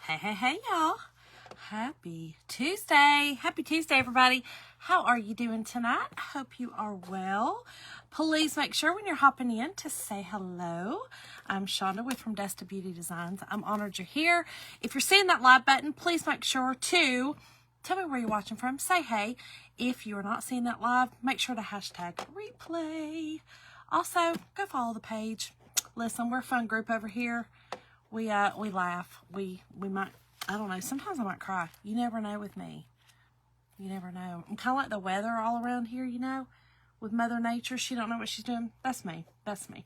Hey, y'all. Happy Tuesday. Happy Tuesday, everybody. How are you doing tonight? I hope you are well. Please make sure when you're hopping in to say hello. I'm Shonda with From Dust to Beauty Designs. I'm honored you're here. If you're seeing that live button, please make sure to tell me where you're watching from. Say hey. If you're not seeing that live, make sure to hashtag replay. Also, go follow the page. Listen, we're a fun group over here. We laugh. We might, I don't know, sometimes I might cry. You never know with me. You never know. I'm kind of like the weather all around here, you know, with Mother Nature. She don't know what she's doing. That's me. That's me.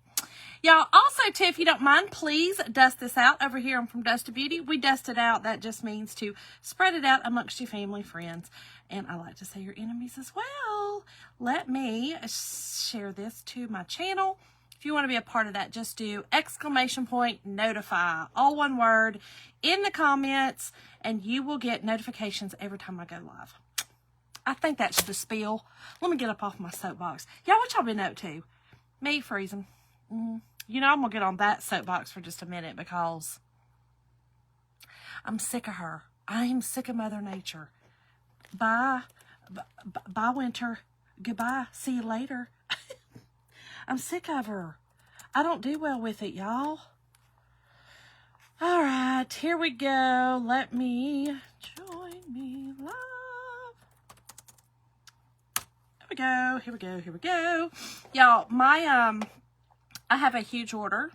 Y'all, also, too, if you don't mind, please dust this out over here on From Dust to Beauty. We dust it out. That just means to spread it out amongst your family, friends, and I like to say your enemies as well. Let me share this to my channel. If you want to be a part of that, just do ! Notify, all one word, in the comments, and you will get notifications every time I go live. I think that's the spiel. Let me get up off my soapbox. Y'all, what y'all been up to? Me freezing. You know, I'm going to get on that soapbox for just a minute because I'm sick of her. I am sick of Mother Nature. Bye winter. Goodbye. See you later. I'm sick of her. I don't do well with it, y'all. All right, here we go. Let me join me live. Here we go. Y'all, I have a huge order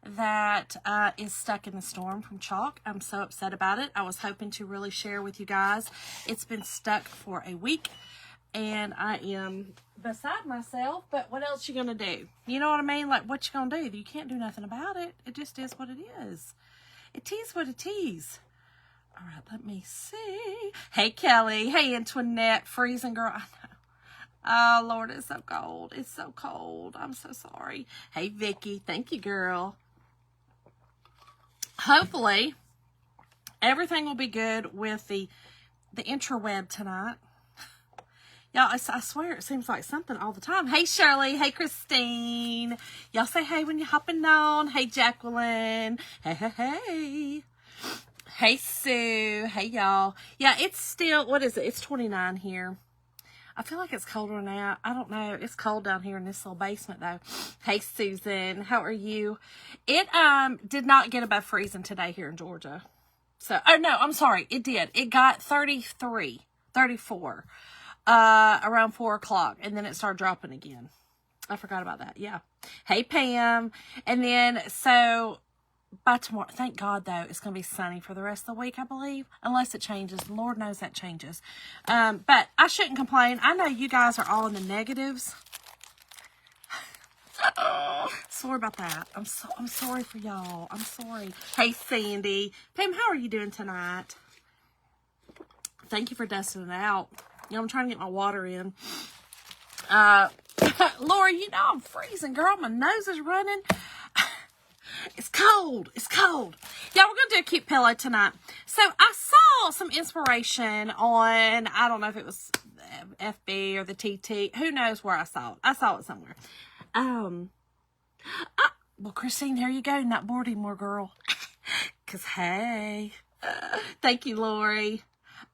that is stuck in the storm from Chalk. I'm so upset about it. I was hoping to really share with you guys. It's been stuck for a week. And I am beside myself, but what else you gonna do? You know what I mean? Like, what you gonna do? You can't do nothing about it. It just is what it is. It is what it is. All right, let me see. Hey, Kelly. Hey, Antoinette. Freezing, girl. I know. Oh, Lord, it's so cold. It's so cold. I'm so sorry. Hey, Vicky. Thank you, girl. Hopefully, everything will be good with the interweb tonight. Y'all, I swear it seems like something all the time. Hey, Shirley. Hey, Christine. Y'all say hey when you're hopping on. Hey, Jacqueline. Hey. Hey, Sue. Hey, y'all. Yeah, it's still, what is it? It's 29 here. I feel like it's colder now. I don't know. It's cold down here in this little basement, though. Hey, Susan. How are you? It did not get above freezing today here in Georgia. So, oh, no, I'm sorry. It did. It got 33, 34. Around 4 o'clock, and then it started dropping again. I forgot about that. Yeah. Hey, Pam. And then, so by tomorrow, thank God though, it's going to be sunny for the rest of the week, I believe, unless it changes. Lord knows that changes. But I shouldn't complain. I know you guys are all in the negatives. Sorry about that. I'm sorry for y'all. I'm sorry. Hey, Sandy. Pam, how are you doing tonight? Thank you for dusting it out. You know, I'm trying to get my water in. Laura, you know I'm freezing, girl. My nose is running. It's cold. It's cold. Yeah, we're going to do a cute pillow tonight. So I saw some inspiration on, I don't know if it was FB or the TT. Who knows where I saw it. I saw it somewhere. Well, Christine, here you go. Not bored anymore, girl. Because, hey. Thank you, Lori.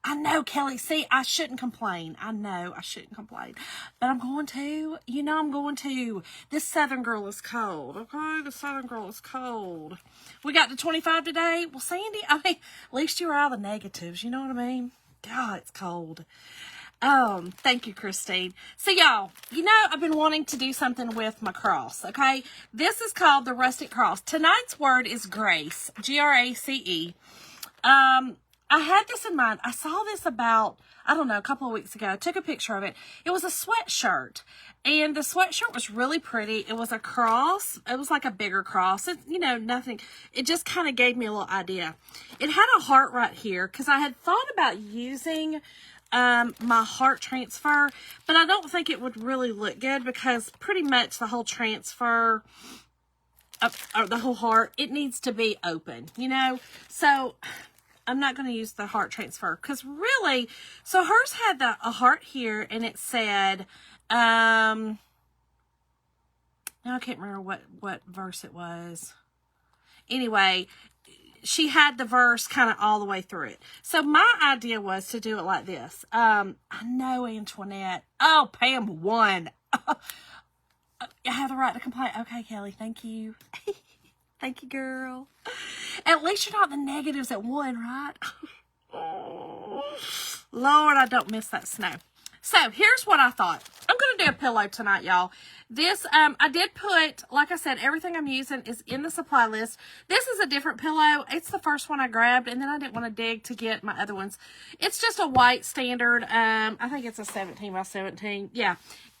I know, Kelly. See, I shouldn't complain. I know I shouldn't complain. But I'm going to. You know I'm going to. This Southern girl is cold. Okay? The Southern girl is cold. We got to 25 today. Well, Sandy, I mean, at least you were out of the negatives. You know what I mean? God, it's cold. Thank you, Christine. So, y'all, you know, I've been wanting to do something with my cross, okay? This is called the Rustic Cross. Tonight's word is grace. Grace. I had this in mind. I saw this about, I don't know, a couple of weeks ago. I took a picture of it. It was a sweatshirt. And the sweatshirt was really pretty. It was a cross. It was like a bigger cross. It, you know, nothing. It just kind of gave me a little idea. It had a heart right here because I had thought about using my heart transfer. But I don't think it would really look good because pretty much the whole transfer, or the whole heart, it needs to be open, you know. So I'm not going to use the heart transfer because really, so hers had a heart here and it said, now I can't remember what verse it was. Anyway, she had the verse kind of all the way through it. So my idea was to do it like this. I know Antoinette. Oh, Pam won. I have the right to complain. Okay, Kelly, thank you. Thank you, girl. At least you're not the negatives at one, right? Oh, Lord, I don't miss that snow. So here's what I thought. I'm going to do a pillow tonight, y'all. This, I did put, like I said, everything I'm using is in the supply list. This is a different pillow. It's the first one I grabbed, and then I didn't want to dig to get my other ones. It's just a white standard. I think it's a 17 by 17. Yeah.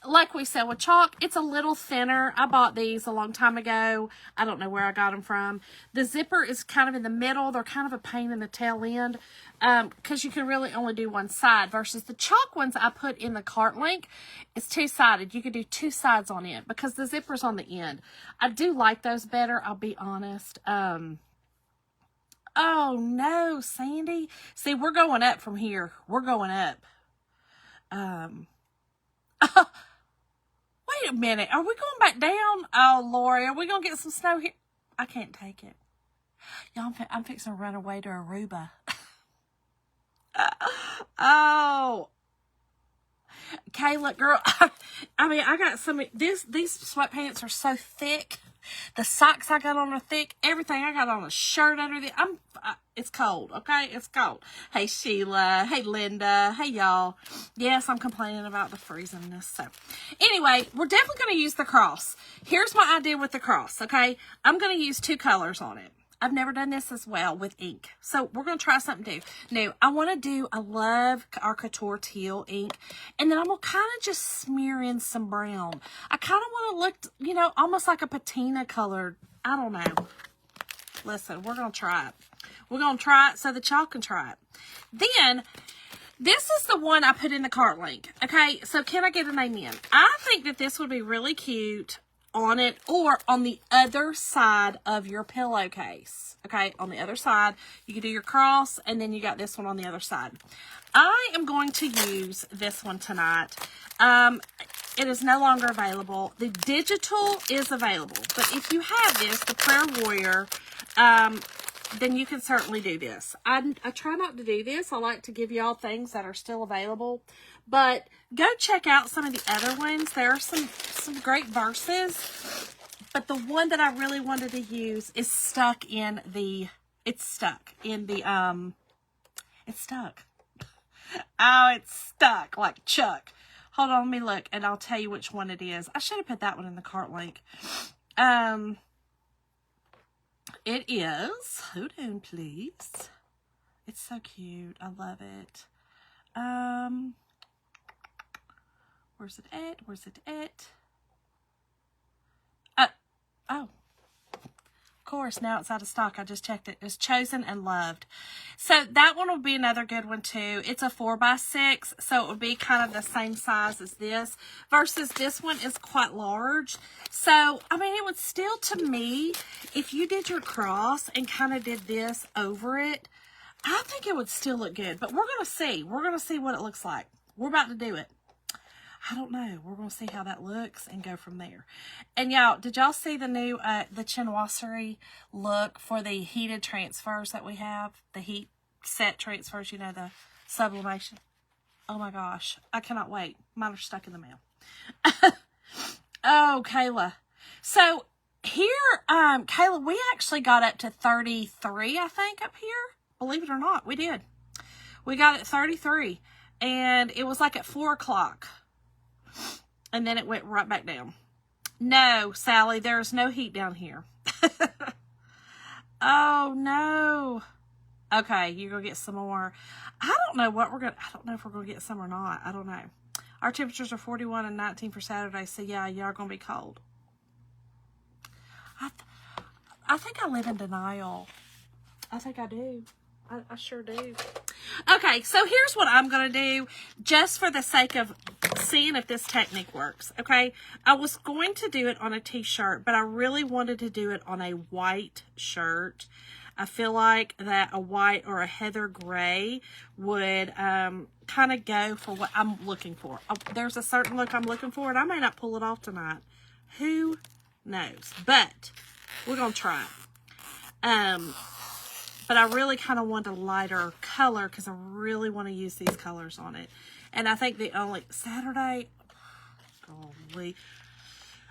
Like we said with chalk, it's a little thinner. I bought these a long time ago. I don't know where I got them from. The zipper is kind of in the middle. They're kind of a pain in the tail end because you can really only do one side versus the chalk ones I put in the cart link. It's two-sided. You can do two sides on it because the zipper's on the end. I do like those better, I'll be honest. Oh, no, Sandy. See, we're going up from here. We're going up. Wait a minute. Are we going back down? Oh, Lori, are we going to get some snow here? I can't take it. Y'all, I'm fixing to run away to Aruba. Oh. Kayla, girl, I mean, I got some, these sweatpants are so thick. The socks I got on are thick. Everything I got on a shirt under the, it's cold, okay? It's cold. Hey, Sheila. Hey, Linda. Hey, y'all. Yes, I'm complaining about the freezingness. So, anyway, we're definitely going to use the cross. Here's my idea with the cross, okay? I'm going to use two colors on it. I've never done this as well with ink. So we're going to try something new. I want to do, I love our Couture Teal ink. And then I'm going to kind of just smear in some brown. I kind of want to look, you know, almost like a patina colored. I don't know. Listen, we're going to try it. We're going to try it so that y'all can try it. Then, this is the one I put in the cart link. Okay, so can I get an amen? I think that this would be really cute on it or on the other side of your pillowcase. Okay, on the other side, you can do your cross and then you got this one on the other side. I am going to use this one tonight. It is no longer available. The digital is available, but if you have this, the Prayer Warrior, then you can certainly do this. I try not to do this. I like to give y'all things that are still available. But go check out some of the other ones. There are some great verses. But the one that I really wanted to use is stuck in the, it's stuck. Oh, it's stuck like Chuck. Hold on, let me look and I'll tell you which one it is. I should have put that one in the cart link. It is, hold on please. It's so cute. I love it. Where's it at? Where's it at? Oh. Of course, now it's out of stock. I just checked it. It's Chosen and Loved. So that one will be another good one too. It's a 4x6, so it would be kind of the same size as this. Versus this one is quite large. So, I mean, it would still, to me, if you did your cross and kind of did this over it, I think it would still look good. But we're going to see. We're going to see what it looks like. We're about to do it. I don't know. We're going to see how that looks and go from there. And y'all, did y'all see the new, the chinoiserie look for the heated transfers that we have? The heat set transfers, you know, the sublimation. Oh my gosh. I cannot wait. Mine are stuck in the mail. Oh, Kayla. So here, Kayla, we actually got up to 33, I think, up here. Believe it or not, we did. We got at 33. And it was like at 4 o'clock. And then it went right back down. No, Sally, there's no heat down here. Oh, no. Okay, you're going to get some more. I don't know what I don't know if we're going to get some or not. I don't know. Our temperatures are 41 and 19 for Saturday. So, yeah, y'all are going to be cold. I think I live in denial. I think I do. I sure do. Okay, so here's what I'm going to do just for the sake of seeing if this technique works, okay? I was going to do it on a t-shirt, but I really wanted to do it on a white shirt. I feel like that a white or a heather gray would kind of go for what I'm looking for. There's a certain look I'm looking for, and I may not pull it off tonight. Who knows? But we're going to try it. but I really kind of want a lighter color because I really want to use these colors on it. And I think the only Saturday, golly,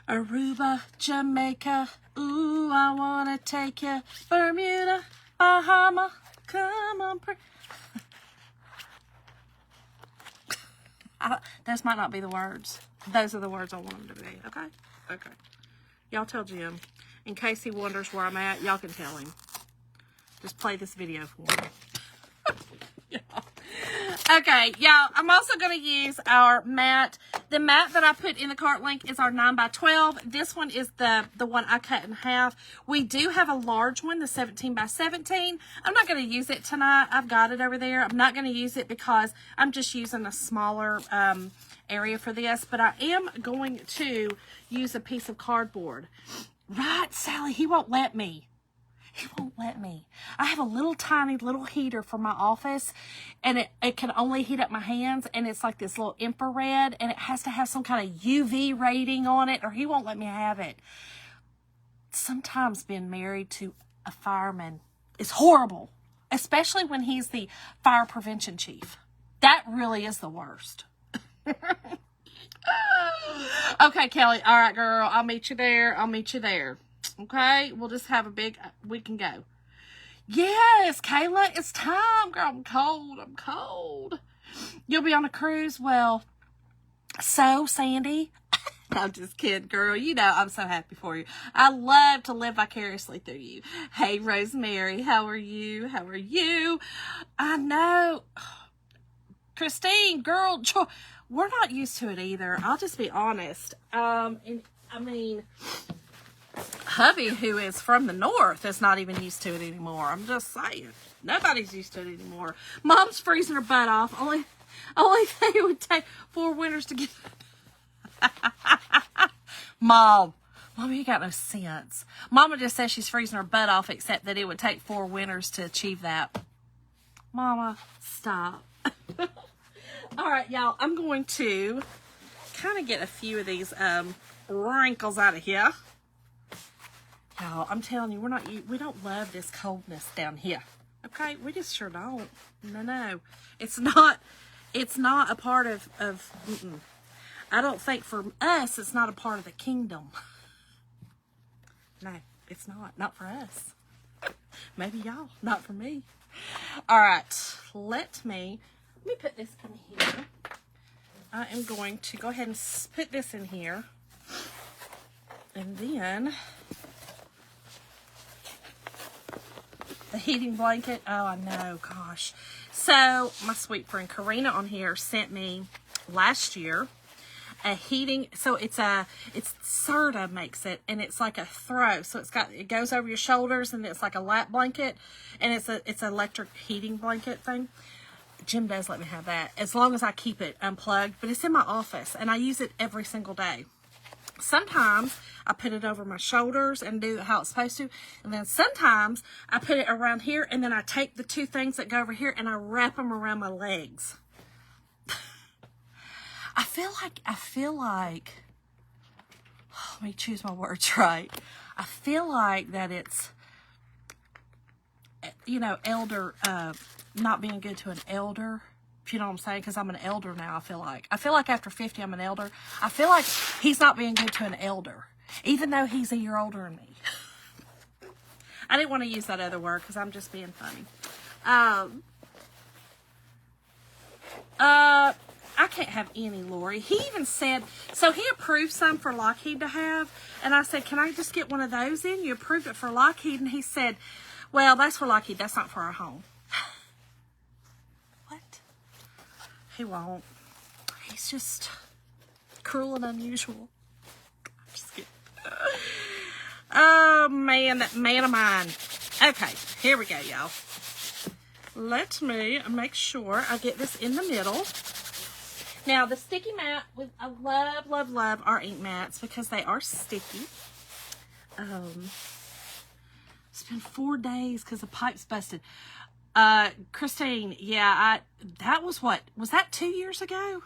Aruba, Jamaica, ooh, I want to take you, Bermuda, Bahama, come on, those might not be the words. Those are the words I want them to be, okay? Okay. Y'all tell Jim. In case he wonders where I'm at, y'all can tell him. Just play this video for him. Okay, y'all, I'm also going to use our mat. The mat that I put in the cart link is our 9x12. This one is the one I cut in half. We do have a large one, the 17x17. I'm not going to use it tonight. I've got it over there. I'm not going to use it because I'm just using a smaller area for this. But I am going to use a piece of cardboard. Right, Sally, he won't let me. He won't let me. I have a little tiny little heater for my office, and it can only heat up my hands, and it's like this little infrared, and it has to have some kind of UV rating on it, or he won't let me have it. Sometimes being married to a fireman is horrible, especially when he's the fire prevention chief. That really is the worst. Okay, Kelly. All right, girl. I'll meet you there. I'll meet you there. Okay? We'll just have a big, we can go. Yes, Kayla, it's time, girl. I'm cold. I'm cold. You'll be on a cruise? Well, so, Sandy. I'm just kidding, girl. You know I'm so happy for you. I love to live vicariously through you. Hey, Rosemary. How are you? How are you? I know. Christine, girl, we're not used to it either. I'll just be honest. And I mean, hubby, who is from the north, is not even used to it anymore. I'm just saying. Nobody's used to it anymore. Mom's freezing her butt off. Only thing it would take 4 winters to get. Mom, you got no sense. Mama just says she's freezing her butt off, except that it would take 4 winters to achieve that. Mama, stop. All right, y'all, I'm going to kind of get a few of these wrinkles out of here. Y'all, I'm telling you, we don't love this coldness down here. Okay, we just sure don't. No. It's not a part of I don't think for us it's not a part of the kingdom. No, it's not for us. Maybe y'all, not for me. All right, let me put this in here. I am going to go ahead and put this in here. And then the heating blanket. Oh, I know, gosh. So my sweet friend Karina on here sent me last year a heating, so it's Serta makes it, and it's like a throw, so it goes over your shoulders, and it's like a lap blanket, and it's an electric heating blanket thing. Jim does let me have that, as long as I keep it unplugged, but it's in my office, and I use it every single day. Sometimes I put it over my shoulders and do how it's supposed to, and then sometimes I put it around here, and then I take the 2 things that go over here, and I wrap them around my legs. I feel like, let me choose my words right. I feel like that it's, elder, not being good to an elder, if you know what I'm saying, because I'm an elder now, I feel like after 50, I'm an elder. I feel like he's not being good to an elder, even though he's a year older than me. I didn't want to use that other word because I'm just being funny. I can't have any, Lori. He even said, so he approved some for Lockheed to have, and I said, can I just get one of those in? You approved it for Lockheed, and he said, well, that's for Lockheed. That's not for our home. What? He won't. He's just cruel and unusual. I'm just kidding. Oh, man, that man of mine. Okay, here we go, y'all. Let me make sure I get this in the middle. Now, the sticky mat, I love, love, love our ink mats because they are sticky. It's been 4 days because the pipe's busted. Christine, yeah, that was what? Was that 2 years ago?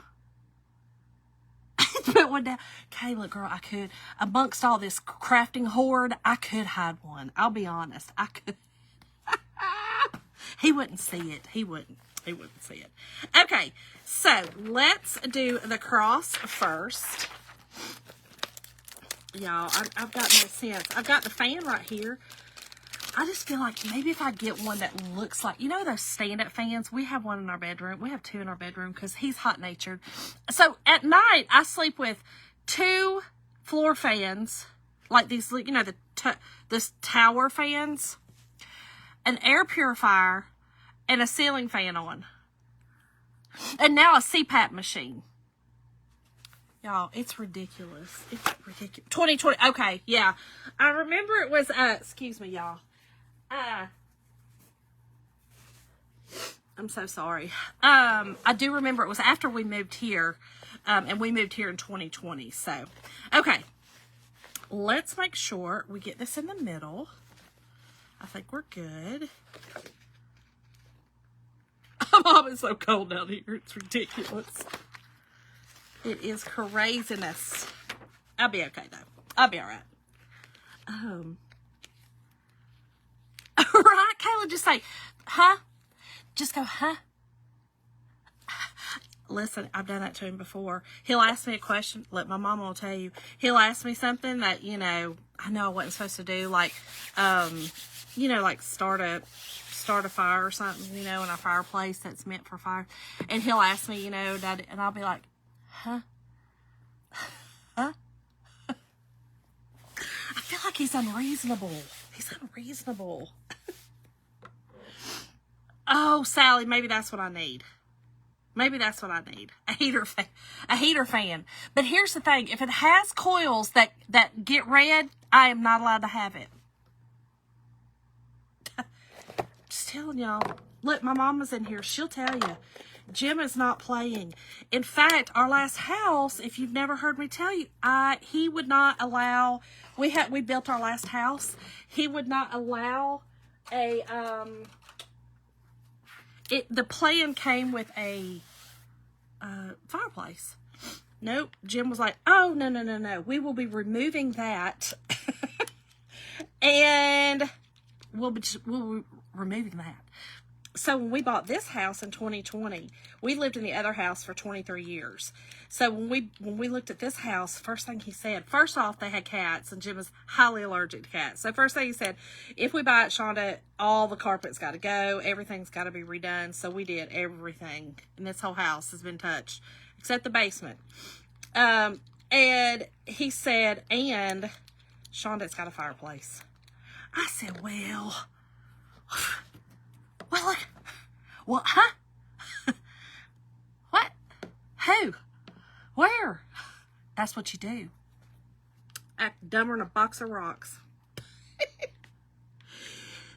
Put one down. Kayla, girl, I could. Amongst all this crafting horde, I could hide one. I'll be honest. I could. He wouldn't see it. He wouldn't see it. Okay, so let's do the cross first. Y'all, I've got no sense. I've got the fan right here. I just feel like maybe if I get one that looks like, you know those stand-up fans? We have one in our bedroom. We have two in our bedroom because he's hot-natured. So at night, I sleep with 2 floor fans, like these, you know, this tower fans, an air purifier, and a ceiling fan on. And now a CPAP machine. Y'all, it's ridiculous. It's ridiculous. 2020. Okay, yeah. I remember it was, excuse me, y'all. I'm so sorry. I do remember it was after we moved here, and we moved here in 2020. So, okay. Let's make sure we get this in the middle. I think we're good. Mom, it's so cold down here. It's ridiculous. It is craziness. I'll be okay, though. I'll be all right. Right, Kayla, just say, huh? Just go, huh? Listen, I've done that to him before. He'll ask me a question. Look, my mom will tell you. He'll ask me something that, you know I wasn't supposed to do. Like, you know, like start a fire or something, you know, in a fireplace that's meant for fire. And he'll ask me, you know, Dad, and I'll be like, huh? Huh? I feel like he's unreasonable. He's unreasonable. Oh, Sally, maybe that's what I need. Maybe that's what I need. A heater fan. But here's the thing. If it has coils that get red, I am not allowed to have it. Just telling y'all. Look, my mama's in here. She'll tell you. Jim is not playing. In fact, our last house, if you've never heard me tell you, he would not allow, we built our last house. He would not allow the plan came with a fireplace. Nope. Jim was like, oh, no. We will be removing that. And we'll be removing that. So when we bought this house in 2020, we lived in the other house for 23 years. So when we looked at this house, first thing he said, first off, they had cats, and Jim is highly allergic to cats. So first thing he said, if we buy it, Shonda, all the carpet's got to go. Everything's got to be redone. So we did everything. And this whole house has been touched, except the basement. And he said, and Shonda, it's got a fireplace. I said, well, look. What? Huh? What? Who? Where? That's what you do. Act dumber than a box of rocks.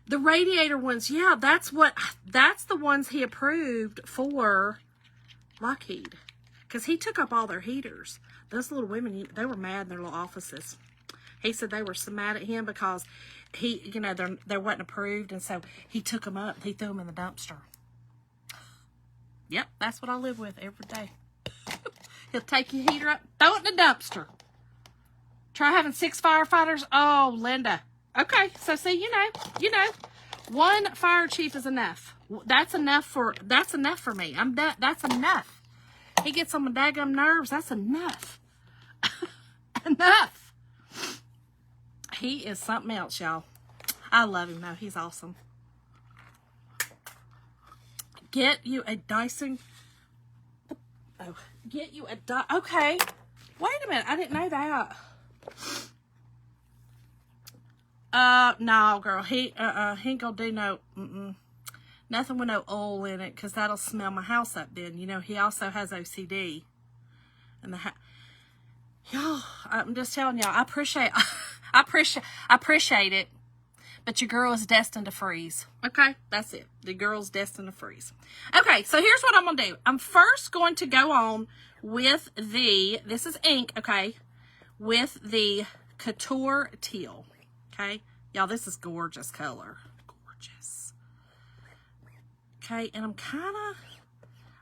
The radiator ones, yeah, that's the ones he approved for Lockheed. Because he took up all their heaters. Those little women, they were mad in their little offices. He said they were so mad at him because they wasn't approved, and so he took them up. He threw them in the dumpster. Yep, that's what I live with every day. He'll take your heater up, throw it in the dumpster. Try having 6 firefighters. Oh, Linda. Okay, so see, you know, one fire chief is enough. That's enough for me. I'm done. That's enough. He gets on my daggum nerves. That's enough. Enough. He is something else, y'all. I love him, though. He's awesome. Get you a Dyson. Oh, get you a Dyson. Okay. Wait a minute. I didn't know that. No, girl. He ain't gonna do no, nothing with no oil in it, because that'll smell my house up then. You know, he also has OCD. And y'all, I'm just telling y'all, I appreciate it, but your girl is destined to freeze. Okay, that's it. The girl's destined to freeze. Okay, so here's what I'm going to do. I'm first going to go on with this is ink, okay, with the Couture Teal, okay? Y'all, this is gorgeous color. Gorgeous. Okay, and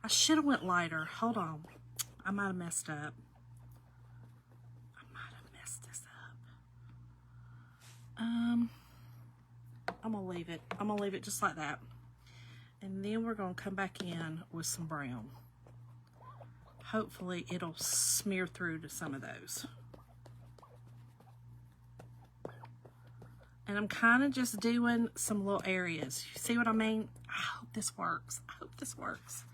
I should have went lighter. Hold on. I might have messed up. I'm gonna leave it. I'm gonna leave it just like that. And then we're going to come back in with some brown. Hopefully it'll smear through to some of those. And I'm kind of just doing some little areas. You see what I mean? I hope this works. I hope this works.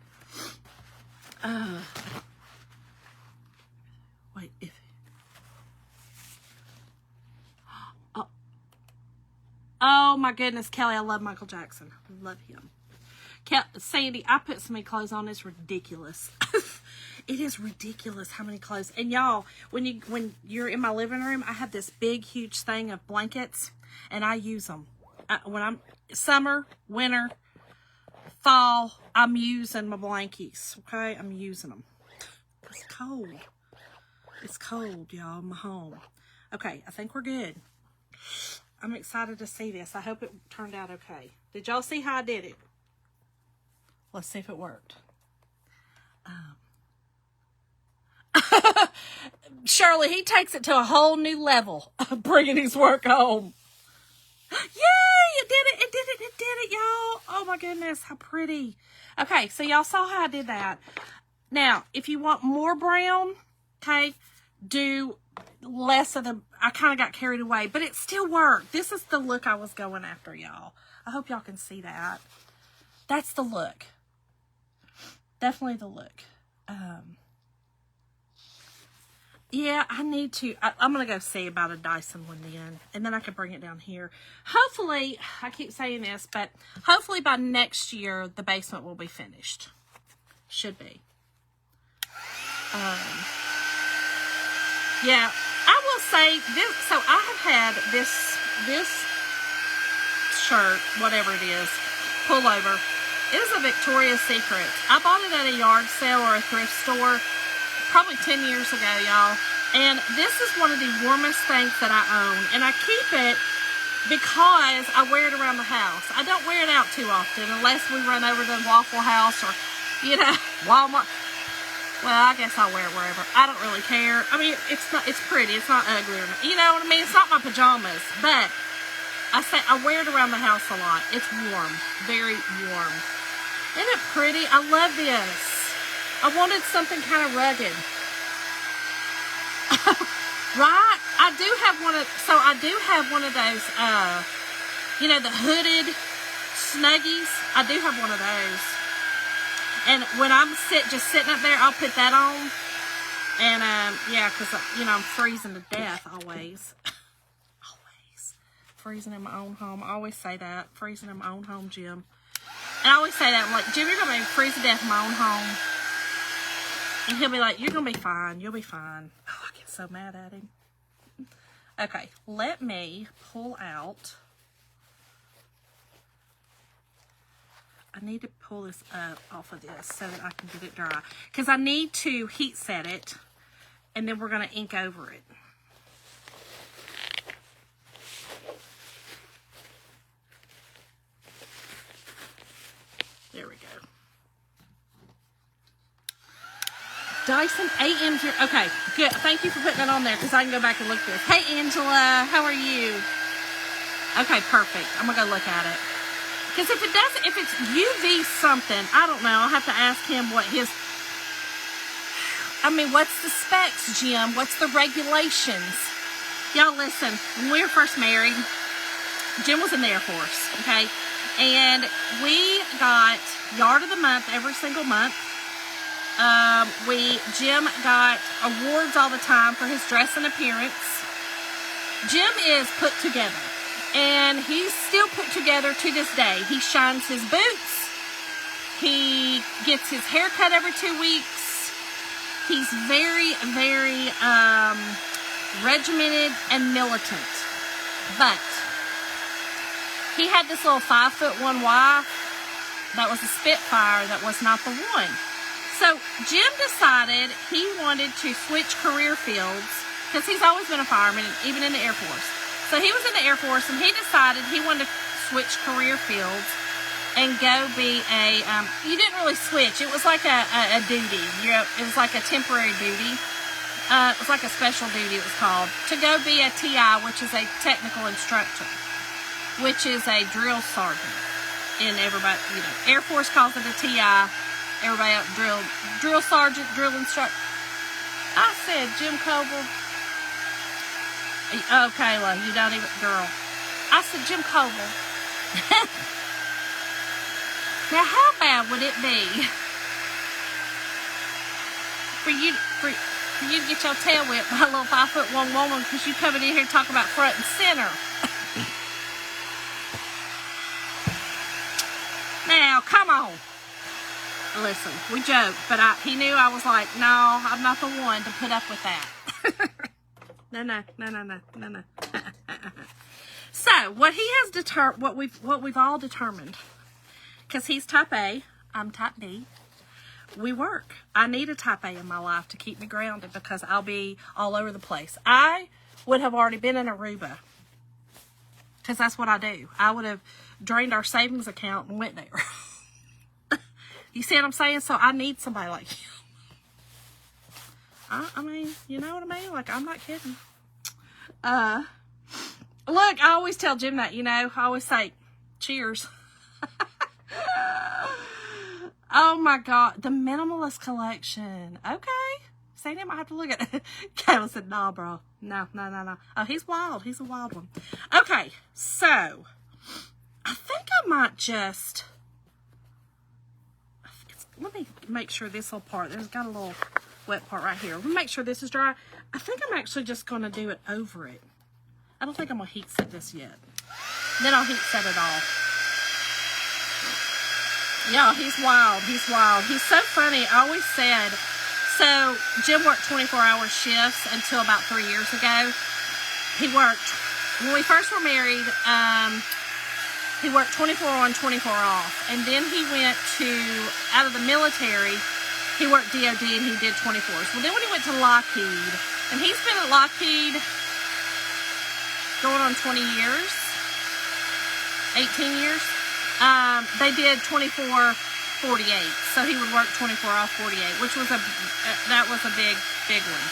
Wait, if... Oh my goodness, Kelly, I love Michael Jackson. I love him. Sandy, I put so many clothes on, it's ridiculous. It is ridiculous how many clothes. And y'all, when you're in my living room, I have this big, huge thing of blankets, and I use them. When I'm summer, winter, fall, I'm using my blankets, okay? I'm using them. It's cold. It's cold, y'all, in my home. Okay, I think we're good. I'm excited to see this. I hope it turned out okay. Did y'all see how I did it? Let's see if it worked. Shirley, he takes it to a whole new level, bringing his work home. Yay! It did it! It did it! It did it, y'all! Oh my goodness, how pretty. Okay, so y'all saw how I did that. Now, if you want more brown, okay, do less of the... I kind of got carried away, but it still worked. This is the look I was going after, y'all. I hope y'all can see that. That's the look. Definitely the look. Yeah, I need to... I'm going to go see about a Dyson one then, and then I can bring it down here. Hopefully, I keep saying this, but hopefully by next year, the basement will be finished. Should be. Yeah, I will say this. So I have had this shirt, whatever it is, pullover. It is a Victoria's Secret. I bought it at a yard sale or a thrift store probably 10 years ago, y'all. And this is one of the warmest things that I own. And I keep it because I wear it around the house. I don't wear it out too often unless we run over to Waffle House or, you know, Walmart. Well, I guess I'll wear it wherever. I don't really care. I mean, it's pretty. It's not ugly or, you know what I mean? It's not my pajamas, but I wear it around the house a lot. It's warm, very warm. Isn't it pretty? I love this. I wanted something kind of rugged. Right? I do have one of those, you know, the hooded Snuggies. I do have one of those. And when I'm just sitting up there, I'll put that on. And, yeah, because, you know, I'm freezing to death always. Always. Freezing in my own home. I always say that. Freezing in my own home, Jim. And I always say that. I'm like, Jim, you're going to make me freeze to death in my own home. And he'll be like, you're going to be fine. You'll be fine. Oh, I get so mad at him. Okay, let me pull out. I need to pull this up off of this so that I can get it dry. Because I need to heat set it. And then we're going to ink over it. There we go. Dyson AM0. Okay, good. Thank you for putting that on there because I can go back and look at this. Hey, Angela. How are you? Okay, perfect. I'm going to go look at it. Because if it's UV something, I don't know. I'll have to ask him what his... I mean, what's the specs, Jim? What's the regulations? Y'all, listen. When we were first married, Jim was in the Air Force, okay? And we got Yard of the Month every single month. Jim got awards all the time for his dress and appearance. Jim is put together, and he's still put together to this day. He shines his boots. He gets his hair cut every 2 weeks. He's very, very, regimented and militant. But he had this little 5'1" wife that was a Spitfire that was not the one. So Jim decided he wanted to switch career fields because he's always been a fireman, even in the Air Force. So he was in the Air Force, and he decided he wanted to switch career fields and go be a, you didn't really switch. It was like a duty. It was like a temporary duty. It was like a special duty, it was called, to go be a TI, which is a technical instructor, which is a drill sergeant. And everybody, Air Force calls it a TI. Everybody out drill sergeant, drill instructor. I said, Jim Coble. Oh, Kayla, you don't even, girl. I said, Jim Coble. Now, how bad would it be for you to get your tail whipped by a little 5'1" woman because you coming in here talking about front and center? Now, come on. Listen, we joke, but he knew I was like, no, I'm not the one to put up with that. No. So, what he has determined, what we've all determined, because he's type A, I'm type B, we work. I need a type A in my life to keep me grounded because I'll be all over the place. I would have already been in Aruba because that's what I do. I would have drained our savings account and went there. You see what I'm saying? So I need somebody like you. I mean, you know what I mean? Like, I'm not kidding. Look, I always tell Jim that, I always say, cheers. Oh my God, the Minimalist Collection. Okay. Say him, I have to look at it. Kayla said, nah, bro. No. Oh, he's wild. He's a wild one. Okay, so I think I might just, let me make sure this little part, there's got a little wet part right here. Let me make sure this is dry. I think I'm actually just going to do it over it. I don't think I'm going to heat set this yet. Then I'll heat set it off. Yeah, he's wild. He's wild. He's so funny. I always said, so Jim worked 24-hour shifts until about 3 years ago. He worked, when we first were married, he worked 24 on, 24 off. And then he went out of the military, he worked DOD and he did 24s. Well, then when he went to Lockheed, and he's been at Lockheed going on 20 years, 18 years. They did 24, 48. So he would work 24 off 48, which was that was a big one.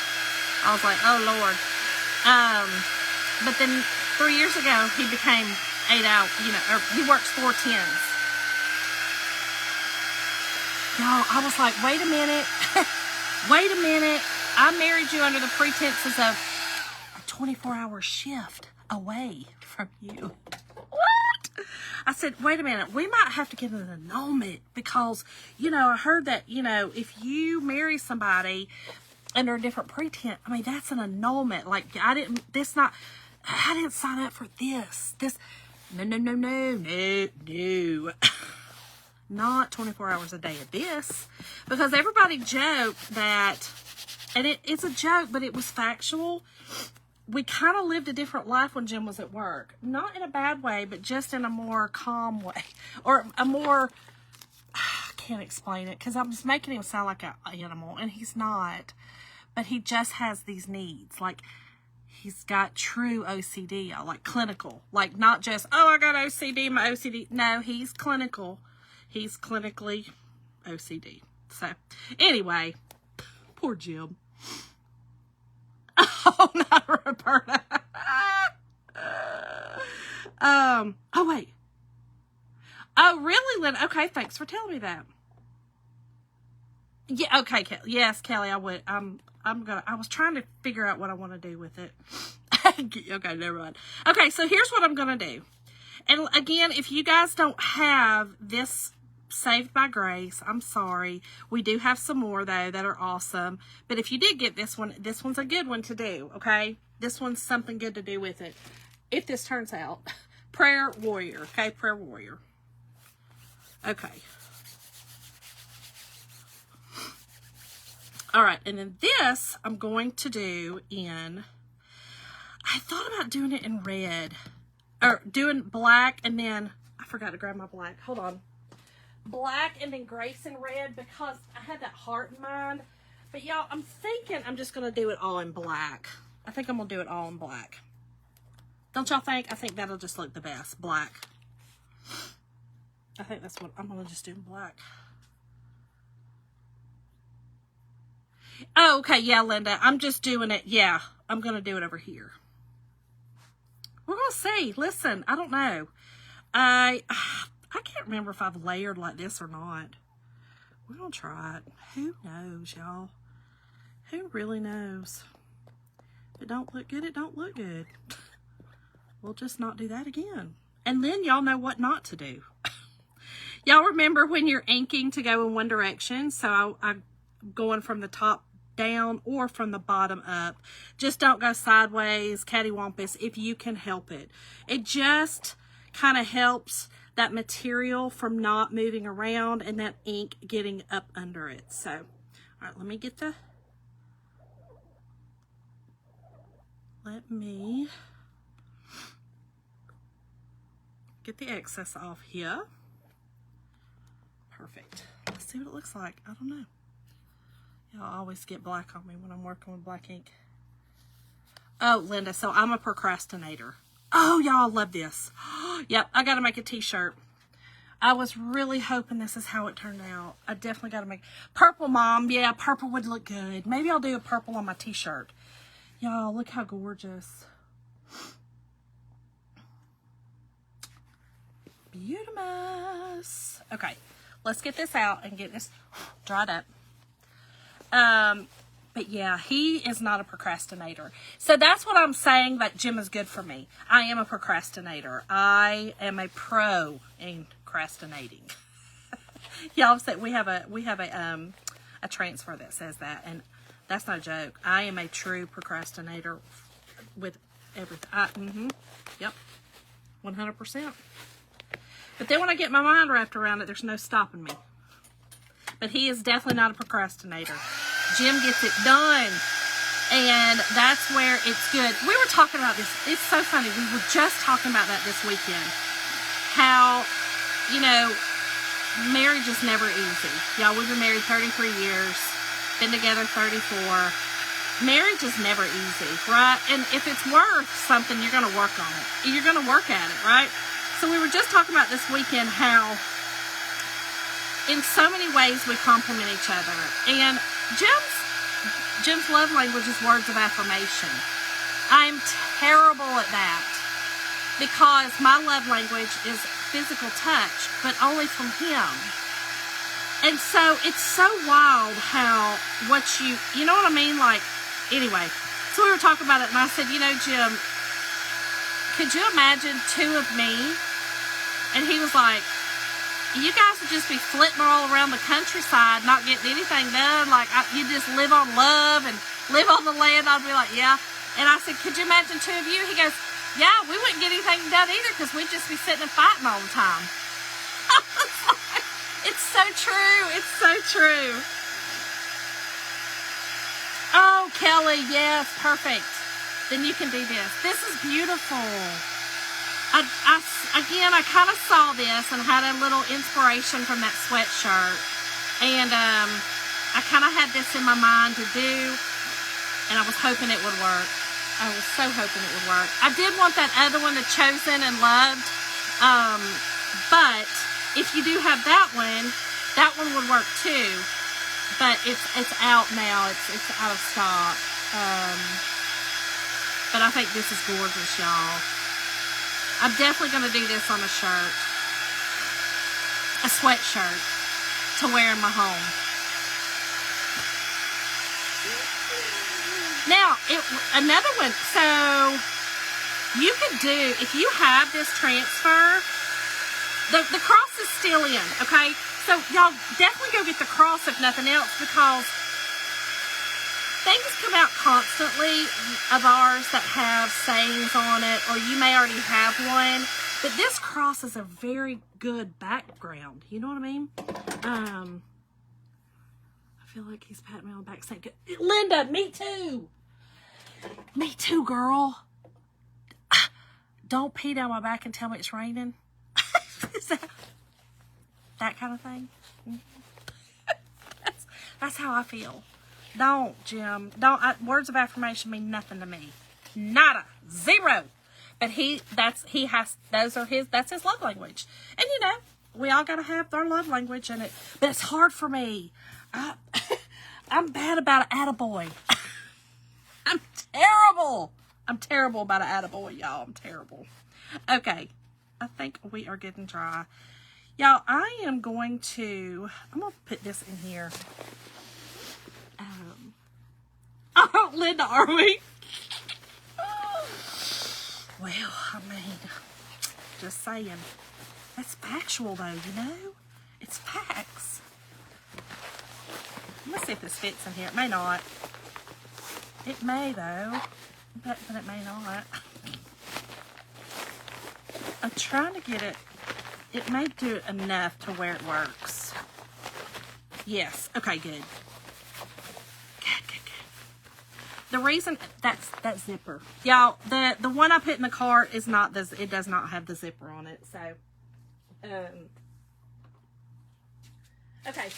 I was like, oh Lord. But then 3 years ago, he became 8 out, or he works 4 10s. Y'all, I was like, wait a minute. Wait a minute. I married you under the pretenses of a 24-hour shift away from you. What? I said, wait a minute, we might have to get an annulment because, I heard that, if you marry somebody under a different pretense, I mean, that's an annulment. Like, I didn't sign up for this. No. Not 24 hours a day of this. Because everybody joked that, and it's a joke, but it was factual. We kind of lived a different life when Jim was at work. Not in a bad way, but just in a more calm way. Or a more, I can't explain it, because I'm just making him sound like an animal, and he's not. But he just has these needs. Like, he's got true OCD, like clinical. Like, not just, I got OCD, my OCD. No, he's clinical. He's clinically OCD. So, anyway, poor Jim. Oh, not Roberta. Oh, wait. Oh, really, Lynn? Okay, thanks for telling me that. Yeah, okay, yes, Kelly, I would. I was trying to figure out what I want to do with it. Okay, never mind. Okay, so here's what I'm going to do. And again, if you guys don't have this Saved by Grace, I'm sorry. We do have some more, though, that are awesome. But if you did get this one's a good one to do, okay? This one's something good to do with it. If this turns out. Prayer Warrior, okay? Prayer Warrior. Okay. All right, and then this I'm going to do in, I thought about doing it in red. Or doing black, and then, I forgot to grab my black. Hold on. Black and then Grace in red because I had that heart in mind. But y'all, I'm thinking I'm just going to do it all in black. I think I'm going to do it all in black. Don't y'all think? I think that'll just look the best. Black. I think that's what I'm going to just do in black. Oh, okay. Yeah, Linda. I'm just doing it. Yeah, I'm going to do it over here. We're going to see. Listen, I don't know. I can't remember if I've layered like this or not. We're going to try it. Who knows, y'all? Who really knows? If it don't look good, it don't look good. We'll just not do that again. And then y'all know what not to do. Y'all remember when you're inking to go in one direction? So I'm going from the top down or from the bottom up. Just don't go sideways, cattywampus, if you can help it. It just kind of helps that material from not moving around and that ink getting up under it. So, all right, let me get the excess off here. Perfect. Let's see what it looks like. I don't know. Y'all always get black on me when I'm working with black ink. Oh, Linda, so I'm a procrastinator. Oh, y'all love this. Yep, I got to make a t-shirt. I was really hoping this is how it turned out. I definitely got to make purple, Mom. Yeah, purple would look good. Maybe I'll do a purple on my t-shirt. Y'all, look how gorgeous. Beautimous. Okay, let's get this out and get this dried up. But yeah, he is not a procrastinator. So that's what I'm saying, that Jim is good for me. I am a procrastinator. I am a pro in procrastinating. Y'all said we have a transfer that says that, and that's not a joke. I am a true procrastinator with everything. Yep, 100%. But then when I get my mind wrapped around it, there's no stopping me. But he is definitely not a procrastinator. Jim gets it done. And that's where it's good. We were talking about this. It's so funny. We were just talking about that this weekend. How, you know, marriage is never easy. Y'all, we've been married 33 years. Been together 34. Marriage is never easy, right? And if it's worth something, you're going to work on it. You're going to work at it, right? So we were just talking about this weekend how in so many ways we complement each other. And Jim's love language is words of affirmation. I'm terrible at that because my love language is physical touch, but only from him. And so it's so wild how you know what I mean? Like, anyway, so we were talking about it and I said, you know, Jim, could you imagine two of me? And he was like, you guys would just be flitting all around the countryside, not getting anything done. Like, you just live on love and live on the land. I'd be like, yeah. And I said, could you imagine two of you? He goes, yeah, we wouldn't get anything done either because we'd just be sitting and fighting all the time. It's so true. It's so true. Oh, Kelly, yes, perfect. Then you can do this. This is beautiful. Again, I kind of saw this and had a little inspiration from that sweatshirt. And I kind of had this in my mind to do, and I was hoping it would work. I was so hoping it would work. I did want that other one, the Chosen and Loved. But if you do have that one would work too. But it's out now. It's out of stock. But I think this is gorgeous, y'all. I'm definitely going to do this on a shirt. A sweatshirt to wear in my home. Now, another one. So, you could do, if you have this transfer, the cross is still in, okay? So, y'all definitely go get the cross if nothing else, because things come out constantly of ours that have sayings on it, or you may already have one, but this cross is a very good background. You know what I mean? I feel like he's patting me on the back saying, Linda, me too. Me too, girl. Don't pee down my back and tell me it's raining. Is that kind of thing? That's how I feel. Don't, Jim. Don't. Words of affirmation mean nothing to me. Nada. Zero. But that's his love language. And you know, we all gotta have our love language in it. But it's hard for me. I'm bad about an attaboy. I'm terrible. I'm terrible about an attaboy, y'all. I'm terrible. Okay. I think we are getting dry. Y'all, I am going to, I'm going to put this in here. Oh, Linda, are we? Well, I mean, just saying. That's factual, though, you know? It's facts. Let's see if this fits in here. It may not. It may, though. But it may not. I'm trying to get it. It may do it enough to where it works. Yes. Okay, good. Good. The reason that's that zipper. Y'all, the one I put in the cart is not this. It does not have the zipper on it. So, okay.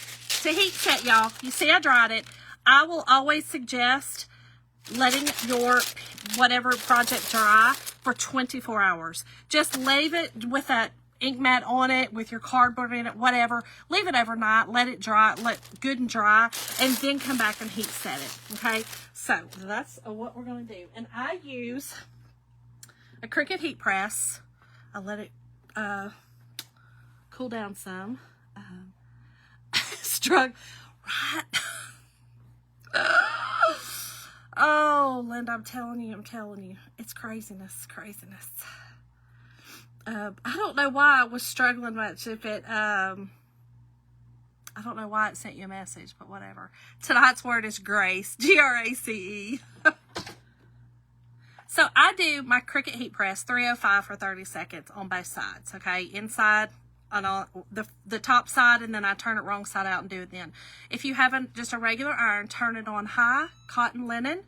To heat set, y'all. You see I dried it. I will always suggest letting your whatever project dry for 24 hours. Just leave it with that ink mat on it, with your cardboard in it, whatever. Leave it overnight, let it dry, let good and dry, and then come back and heat set it, okay? So, that's what we're going to do. And I use a Cricut heat press. I let it cool down some. Right? Oh, Linda, I'm telling you. It's craziness. I don't know why I was struggling much if it, I don't know why it sent you a message, but whatever. Tonight's word is grace, G-R-A-C-E. So I do my Cricut heat press 305 for 30 seconds on both sides, okay? Inside, on the top side, and then I turn it wrong side out and do it then. If you haven't, just a regular iron, turn it on high, cotton linen,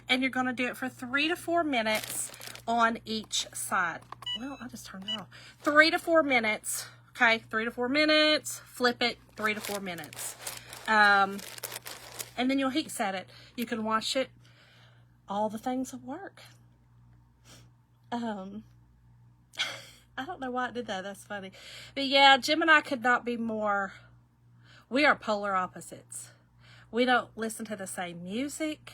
and you're going to do it for 3 to 4 minutes on each side. Well, I just turned it off. 3 to 4 minutes, okay? 3 to 4 minutes, flip it, 3 to 4 minutes. And then you'll heat set it. You can wash it. All the things will work. I don't know why it did that. That's funny. But yeah, Jim and I could not be more, we are polar opposites. We don't listen to the same music.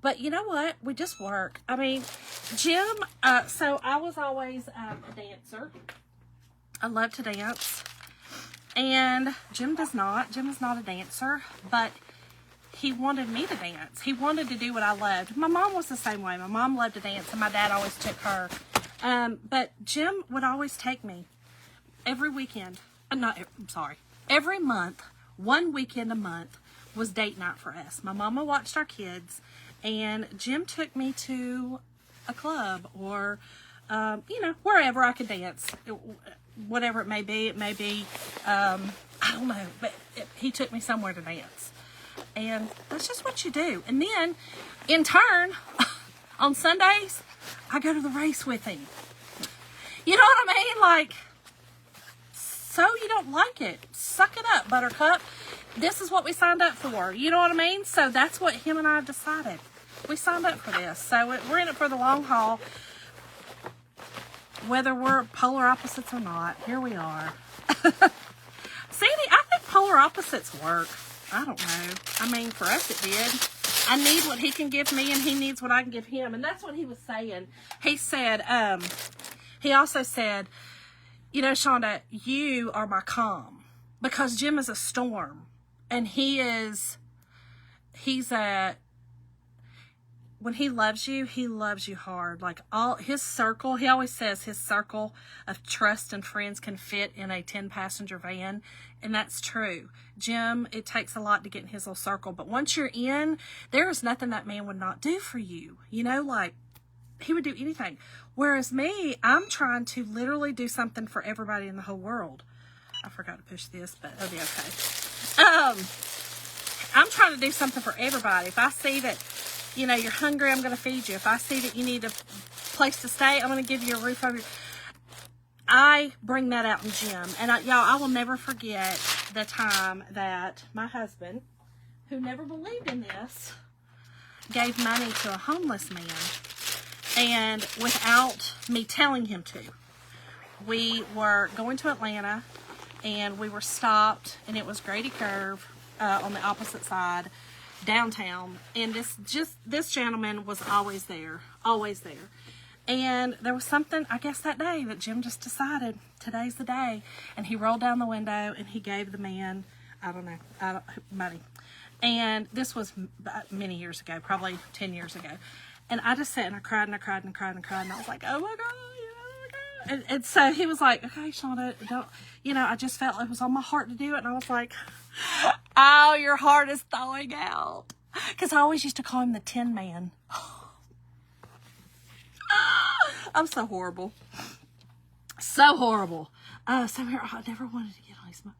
But you know what? We just work. I mean, Jim, so I was always a dancer. I love to dance. And Jim does not. Jim is not a dancer, but he wanted me to dance. He wanted to do what I loved. My mom was the same way. My mom loved to dance, and my dad always took her. But Jim would always take me every weekend. Every month, one weekend a month was date night for us. My mama watched our kids, and Jim took me to a club or, wherever I could dance. Whatever it may be. It may be, I don't know, but he took me somewhere to dance. And that's just what you do. And then, in turn, on Sundays, I go to the race with him. You know what I mean? Like, so you don't like it. Suck it up, Buttercup. This is what we signed up for. You know what I mean? So that's what him and I decided. We signed up for this. So we're in it for the long haul. Whether we're polar opposites or not, here we are. Sandy, I think polar opposites work. I don't know. I mean, for us it did. I need what he can give me, and he needs what I can give him. And that's what he was saying. He said, he also said, you know, Shonda, you are my calm. Because Jim is a storm. And he's when he loves you hard. Like all his circle, he always says his circle of trust and friends can fit in a 10-passenger van. And that's true. Jim, it takes a lot to get in his little circle. But once you're in, there is nothing that man would not do for you. You know, like, he would do anything. Whereas me, I'm trying to literally do something for everybody in the whole world. I forgot to push this, but it'll be okay. I'm trying to do something for everybody. If I see that, you know, you're hungry, I'm going to feed you. If I see that you need a place to stay, I'm going to give you a roof over your... I bring that out in Jim. And y'all, I will never forget the time that my husband, who never believed in this, gave money to a homeless man. And without me telling him to. We were going to Atlanta, and we were stopped, and it was Grady Curve on the opposite side, downtown. And this gentleman was always there. And there was something, I guess, that day that Jim just decided today's the day. And he rolled down the window and he gave the man, I don't know, money. And this was many years ago, probably 10 years ago. And I just sat and I cried and I cried and I cried and I cried. And I was like, oh my God, oh my God. And so he was like, okay, Shonda, don't, I just felt it was on my heart to do it. And I was like, oh, your heart is thawing out. Because I always used to call him the Tin Man. I'm so horrible. So horrible. So here, I never wanted to get on his mind.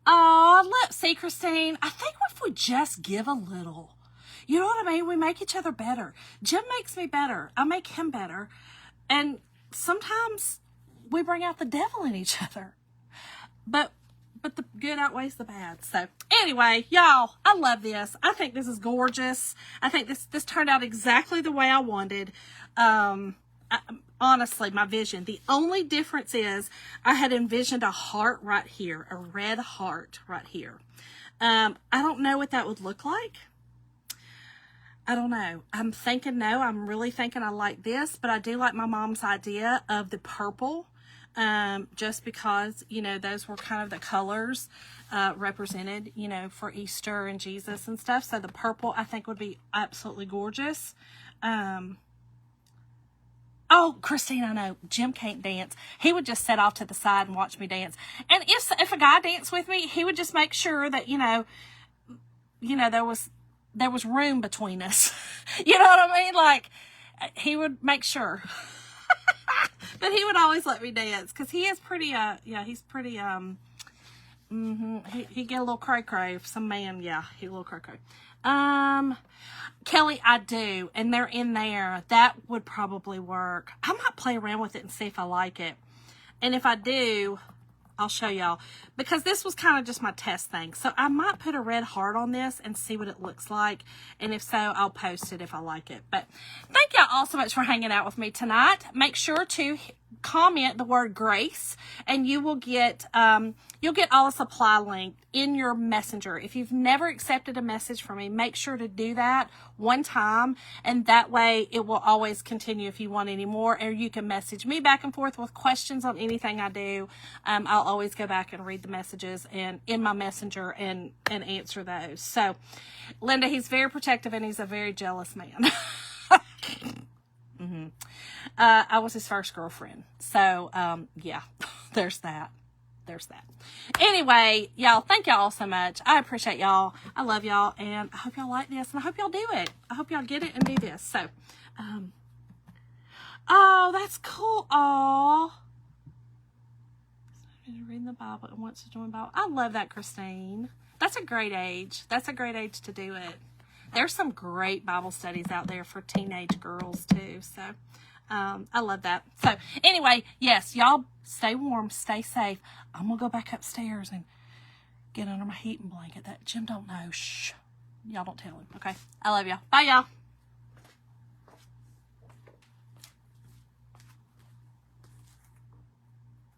Oh, let's see, Christine. I think if we just give a little, you know what I mean? We make each other better. Jim makes me better. I make him better. And sometimes we bring out the devil in each other. But the good outweighs the bad. So anyway, y'all, I love this. I think this is gorgeous. I think this turned out exactly the way I wanted. Honestly, my vision. The only difference is I had envisioned a heart right here, a red heart right here. I don't know what that would look like. I don't know. I'm thinking no. I'm really thinking I like this, but I do like my mom's idea of the purple. Just because, those were kind of the colors represented, for Easter and Jesus and stuff. So the purple, I think, would be absolutely gorgeous. Oh, Christine, I know. Jim can't dance. He would just sit off to the side and watch me dance. And if a guy danced with me, he would just make sure that, there was room between us. You know what I mean? Like, he would make sure. But he would always let me dance because he is pretty, he's pretty, he get a little cray-cray. Some man, he a little cray-cray. Kelly, I do, and they're in there. That would probably work. I might play around with it and see if I like it. And if I do, I'll show y'all. Because this was kind of just my test thing. So I might put a red heart on this and see what it looks like. And if so, I'll post it if I like it. But thank y'all all so much for hanging out with me tonight. Make sure to comment the word grace and you will get you'll get all the supply link in your messenger. If you've never accepted a message from me, make sure to do that one time, and that way it will always continue if you want any more, or you can message me back and forth with questions on anything I do. I'll always go back and read the messages and in my messenger and answer those. So Linda, he's very protective and he's a very jealous man. I was his first girlfriend. So, yeah, there's that. Anyway, y'all, thank y'all so much. I appreciate y'all. I love y'all. And I hope y'all like this. And I hope y'all do it. I hope y'all get it and do this. So, oh, that's cool. Oh, reading the Bible and wants to join Bible. I love that, Christine. That's a great age. That's a great age to do it. There's some great Bible studies out there for teenage girls too. So, I love that. So anyway, yes, y'all stay warm, stay safe. I'm going to go back upstairs and get under my heating blanket. That Jim don't know. Shh. Y'all don't tell him. Okay. I love y'all. Bye, y'all.